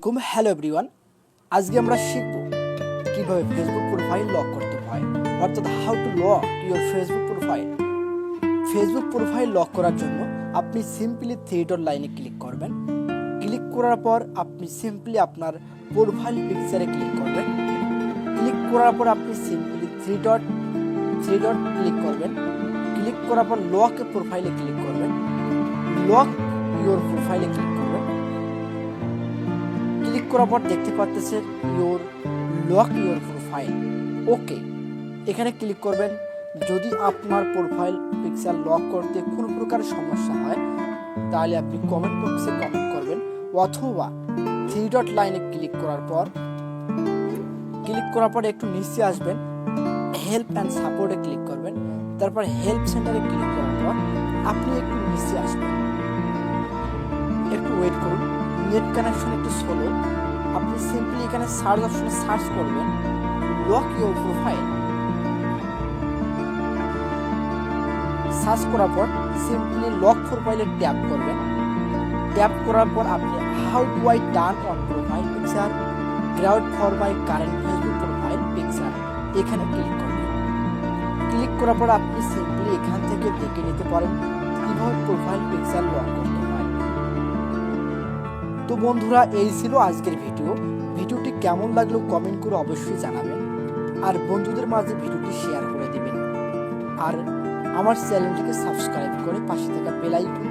Hello everyone, আজকে আমরা শিখব কিভাবে ফেসবুক প্রোফাইল লক করতে হয়, অর্থাৎ how to lock your Facebook profile. Facebook profile lock করার জন্য আপনি সিম্পলি থ্রি ডট লাইনে ক্লিক করবেন। ক্লিক করার পর আপনি সিম্পলি আপনার প্রোফাইল পিকচারে ক্লিক করবেন। ক্লিক করার পর আপনি সিম্পলি থ্রি ডট ক্লিক করবেন। ক্লিক করার পর লক প্রোফাইলে ক্লিক করবেন। লক ইউর প্রোফাইলে ক্লিক করবেন। ক্লিক করার পর দেখতে পাচ্ছেন লক ইউর প্রোফাইল। ওকে, এখানে ক্লিক করবেন। যদি আপনার প্রোফাইল পিকচার লক করতে কোনো প্রকার সমস্যা হয় তাহলে আপনি কমেন্ট বক্সে কমেন্ট করবেন, অথবা থ্রি ডট লাইনে ক্লিক করার পর একটু নিচে আসবেন, হেল্প অ্যান্ড সাপোর্টে ক্লিক করবেন। তারপর হেল্প সেন্টারে ক্লিক করার পর আপনি একটু নিচে আসবেন, একটু ওয়েট করুন, নেট কানেকশন একটু স্লো। আপনি সিম্পলি এখানে সার্চ অপশনে সার্চ করবেন লক ইউর প্রোফাইল। সার্চ করার পর সিম্পলি লক প্রোফাইলে ট্যাপ করবেন। ট্যাপ করার পর আপনি how do I turn on profile picture guard for my current Facebook profile picture, এখানে ক্লিক করবেন। ক্লিক করার পর আপনি সিম্পলি এখান থেকে দেখে নিতে পারেন কিভাবে প্রোফাইল পিকচার লক করতে হয়। তো বন্ধুরা, এই ছিল আজকের ভিডিওটি কেমন লাগলো কমেন্ট করে অবশ্যই জানাবেন, আর বন্ধুদের মাঝে ভিডিওটি শেয়ার করে দিবেন, আর আমার চ্যানেলটিকে সাবস্ক্রাইব করে পাশে থাকা বেল আইকন